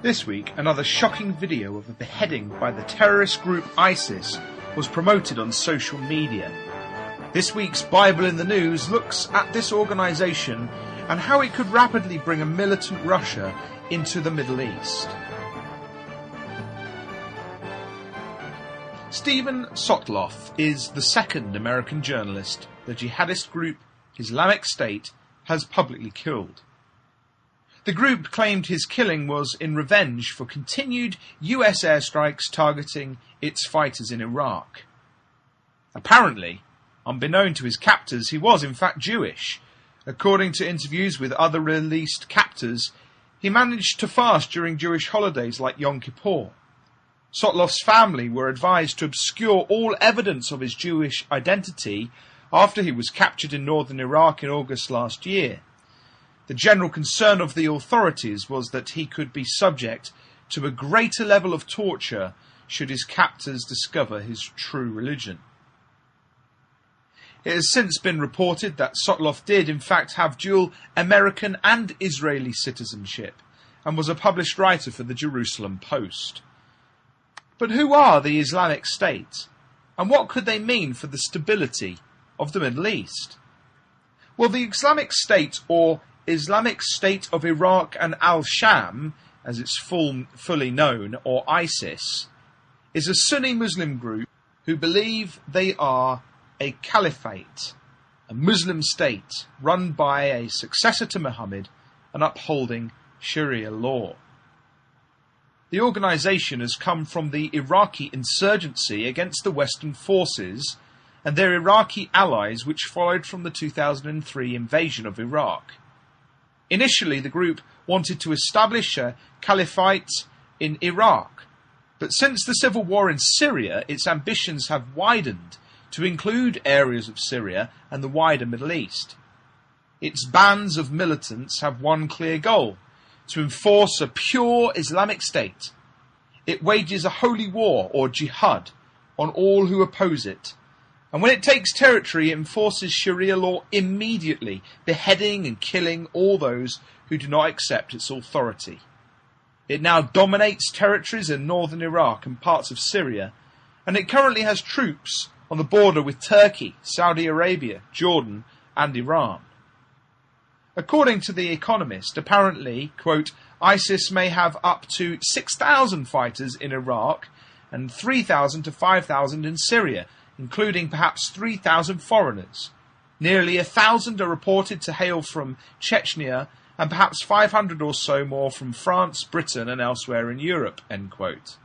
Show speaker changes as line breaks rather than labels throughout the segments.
This week, another shocking video of a beheading by the terrorist group ISIS was promoted on social media. This week's Bible in the News looks at this organisation and how it could rapidly bring a militant Russia into the Middle East. Steven Sotloff is the second American journalist the jihadist group Islamic State has publicly killed. The group claimed his killing was in revenge for continued US airstrikes targeting its fighters in Iraq. Apparently, unbeknown to his captors, he was in fact Jewish. According to interviews with other released captors, he managed to fast during Jewish holidays like Yom Kippur. Sotloff's family were advised to obscure all evidence of his Jewish identity after he was captured in northern Iraq in August last year. The general concern of the authorities was that he could be subject to a greater level of torture should his captors discover his true religion. It has since been reported that Sotloff did in fact have dual American and Israeli citizenship and was a published writer for the Jerusalem Post. But who are the Islamic State, and what could they mean for the stability of the Middle East? Well, the Islamic State, or Islamic State of Iraq and Al-Sham, as it's fully known, or ISIS, is a Sunni Muslim group who believe they are a caliphate, a Muslim state run by a successor to Muhammad and upholding Sharia law. The organisation has come from the Iraqi insurgency against the Western forces and their Iraqi allies, which followed from the 2003 invasion of Iraq. Initially, the group wanted to establish a caliphate in Iraq, but since the civil war in Syria, its ambitions have widened to include areas of Syria and the wider Middle East. Its bands of militants have one clear goal: to enforce a pure Islamic state. It wages a holy war, or jihad, on all who oppose it. And when it takes territory, it enforces Sharia law immediately, beheading and killing all those who do not accept its authority. It now dominates territories in northern Iraq and parts of Syria, and it currently has troops on the border with Turkey, Saudi Arabia, Jordan, and Iran. According to The Economist, apparently, quote, ISIS may have up to 6,000 fighters in Iraq and 3,000 to 5,000 in Syria, including perhaps 3,000 foreigners. Nearly 1,000 are reported to hail from Chechnya, and perhaps 500 or so more from France, Britain, and elsewhere in Europe, end quote.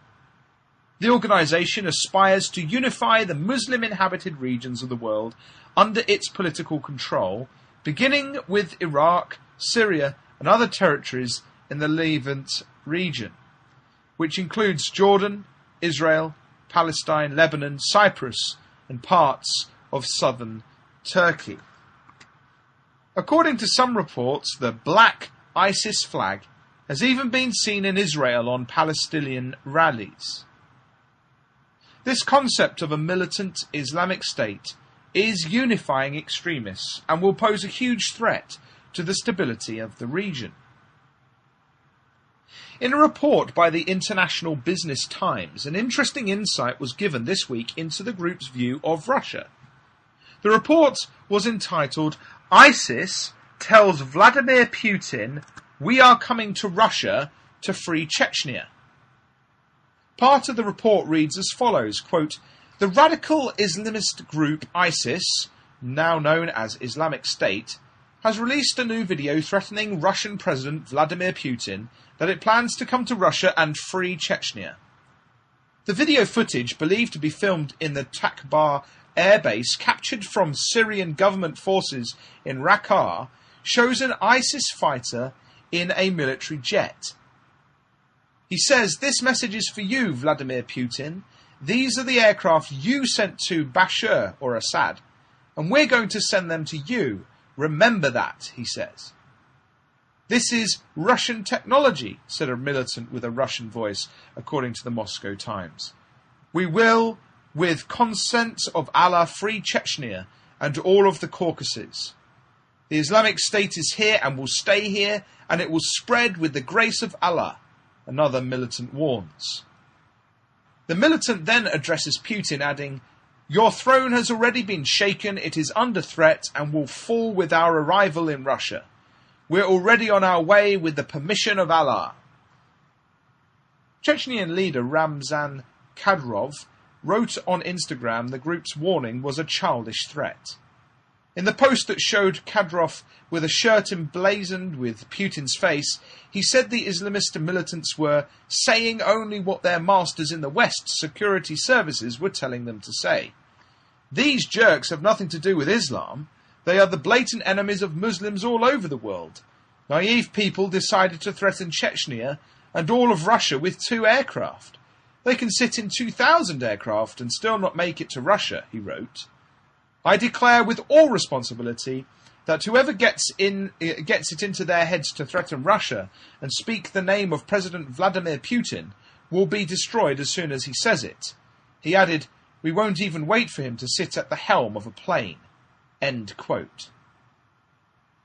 The organisation aspires to unify the Muslim-inhabited regions of the world under its political control, beginning with Iraq, Syria, and other territories in the Levant region, which includes Jordan, Israel, Palestine, Lebanon, Cyprus, and parts of southern Turkey. According to some reports, the black ISIS flag has even been seen in Israel on Palestinian rallies. This concept of a militant Islamic State is unifying extremists and will pose a huge threat to the stability of the region. In a report by the International Business Times, an interesting insight was given this week into the group's view of Russia. The report was entitled, ISIS tells Vladimir Putin, we are coming to Russia to free Chechnya. Part of the report reads as follows, quote, the radical Islamist group ISIS, now known as Islamic State, has released a new video threatening Russian President Vladimir Putin that it plans to come to Russia and free Chechnya. The video footage, believed to be filmed in the Takbar airbase captured from Syrian government forces in Raqqa, shows an ISIS fighter in a military jet. He says, this message is for you, Vladimir Putin. These are the aircraft you sent to Bashar or Assad, and we're going to send them to you. Remember that, he says. This is Russian technology, said a militant with a Russian voice, according to the Moscow Times. We will, with consent of Allah, free Chechnya and all of the Caucasus. The Islamic State is here and will stay here, and it will spread with the grace of Allah. another militant warns. The militant then addresses Putin, adding, "Your throne has already been shaken, it is under threat and will fall with our arrival in Russia. We're already on our way with the permission of Allah." Chechnyan leader Ramzan Kadyrov wrote on Instagram the group's warning was a childish threat. In the post that showed Kadyrov with a shirt emblazoned with Putin's face, he said the Islamist militants were saying only what their masters in the West's security services were telling them to say. These jerks have nothing to do with Islam. They are the blatant enemies of Muslims all over the world. Naive people decided to threaten Chechnya and all of Russia with 2 aircraft. They can sit in 2,000 aircraft and still not make it to Russia, he wrote. "I declare with all responsibility that whoever gets it into their heads to threaten Russia and speak the name of President Vladimir Putin will be destroyed as soon as he says it." He added, "We won't even wait for him to sit at the helm of a plane." End quote.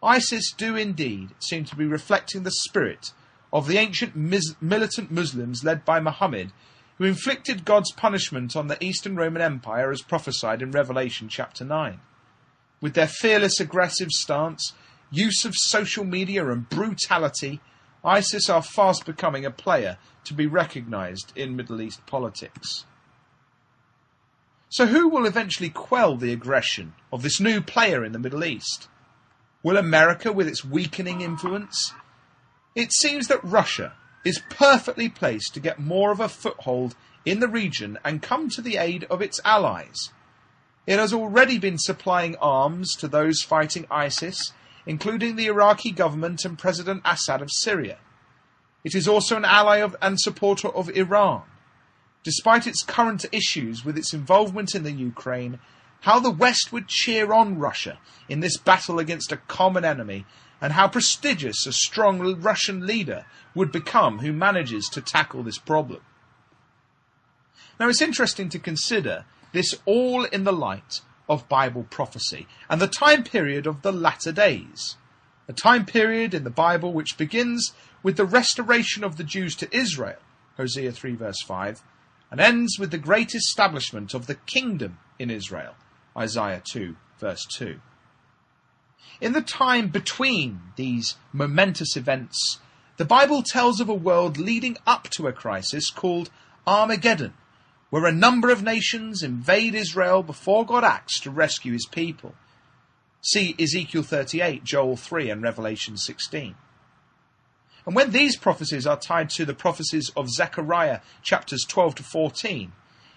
ISIS do indeed seem to be reflecting the spirit of the ancient militant Muslims led by Muhammad, who inflicted God's punishment on the Eastern Roman Empire as prophesied in Revelation chapter 9. With their fearless aggressive stance, use of social media and brutality, ISIS are fast becoming a player to be recognised in Middle East politics. So who will eventually quell the aggression of this new player in the Middle East? Will America with its weakening influence? It seems that Russia is perfectly placed to get more of a foothold in the region and come to the aid of its allies. It has already been supplying arms to those fighting ISIS, including the Iraqi government and President Assad of Syria. It is also an ally of and supporter of Iran. Despite its current issues with its involvement in the Ukraine, how the West would cheer on Russia in this battle against a common enemy, and how prestigious a strong Russian leader would become who manages to tackle this problem. Now it's interesting to consider this all in the light of Bible prophecy and the time period of the latter days, a time period in the Bible which begins with the restoration of the Jews to Israel, Hosea 3 verse 5, and ends with the great establishment of the kingdom in Israel, Isaiah 2 verse 2. In the time between these momentous events, the Bible tells of a world leading up to a crisis called Armageddon, where a number of nations invade Israel before God acts to rescue his people. See Ezekiel 38, Joel 3 and Revelation 16. And when these prophecies are tied to the prophecies of Zechariah chapters 12 to 14,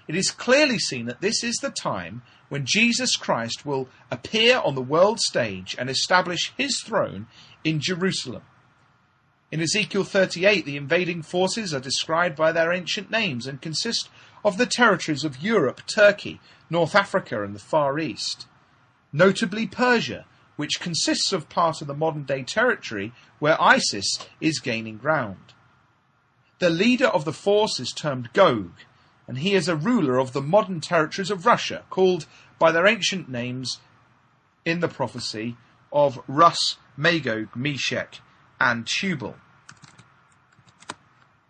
it is clearly seen that this is the time when Jesus Christ will appear on the world stage and establish his throne in Jerusalem. In Ezekiel 38, the invading forces are described by their ancient names and consist of the territories of Europe, Turkey, North Africa and the Far East. Notably Persia, which consists of part of the modern-day territory where ISIS is gaining ground. The leader of the force is termed Gog, and he is a ruler of the modern territories of Russia, called by their ancient names in the prophecy of Rus, Magog, Meshech, and Tubal.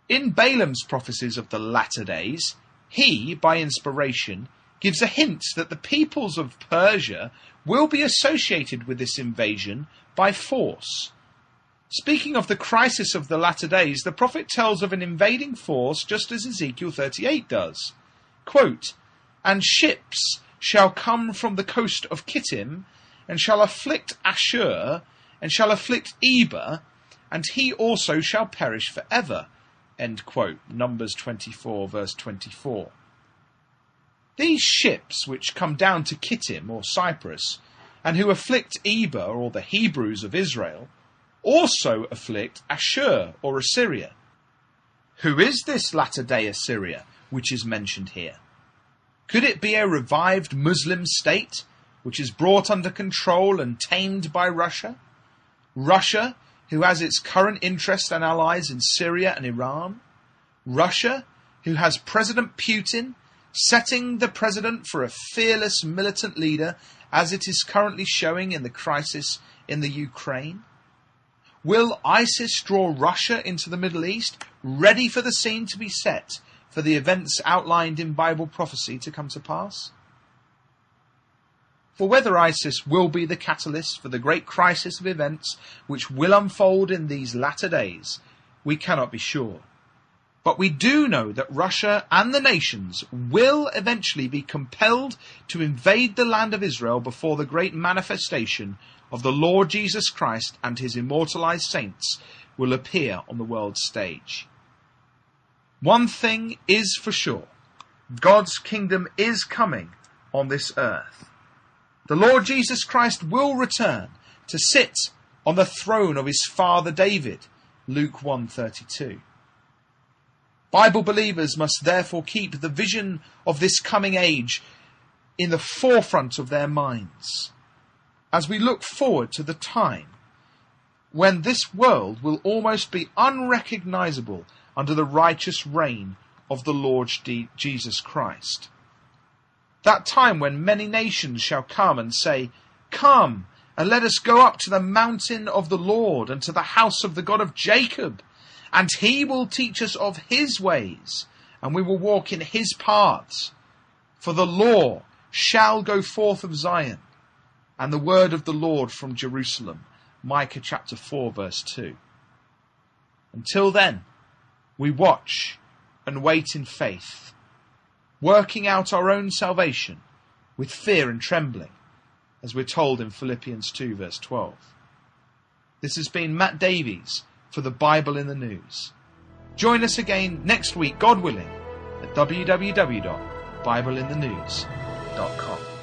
In Balaam's prophecies of the latter days, he, by inspiration, gives a hint that the peoples of Persia will be associated with this invasion by force. Speaking of the crisis of the latter days, the prophet tells of an invading force just as Ezekiel 38 does. Quote, "And ships shall come from the coast of Kittim, and shall afflict Ashur, and shall afflict Eber, and he also shall perish forever." End quote. Numbers 24 verse 24. These ships which come down to Kittim or Cyprus, and who afflict Eber or the Hebrews of Israel, also afflict Ashur or Assyria. Who is this latter-day Assyria which is mentioned here? Could it be a revived Muslim state which is brought under control and tamed by Russia? Russia, who has its current interests and allies in Syria and Iran? Russia, who has President Putin setting the president for a fearless militant leader as it is currently showing in the crisis in the Ukraine? Will ISIS draw Russia into the Middle East, ready for the scene to be set for the events outlined in Bible prophecy to come to pass? For whether ISIS will be the catalyst for the great crisis of events which will unfold in these latter days, we cannot be sure. But we do know that Russia and the nations will eventually be compelled to invade the land of Israel before the great manifestation of the Lord Jesus Christ and his immortalized saints will appear on the world stage. One thing is for sure: God's kingdom is coming on this earth. The Lord Jesus Christ will return to sit on the throne of his father David, Luke 1:32. Bible believers must therefore keep the vision of this coming age in the forefront of their minds as we look forward to the time when this world will almost be unrecognizable under the righteous reign of the Lord Jesus Christ. That time when many nations shall come and say, "Come, and let us go up to the mountain of the Lord and to the house of the God of Jacob, and he will teach us of his ways, and we will walk in his paths. For the law shall go forth of Zion, and the word of the Lord from Jerusalem." Micah chapter 4 verse 2. Until then, we watch and wait in faith, working out our own salvation with fear and trembling, as we're told in Philippians 2 verse 12. This has been Matt Davies for the Bible in the News. Join us again next week, God willing, at www.bibleinthenews.com.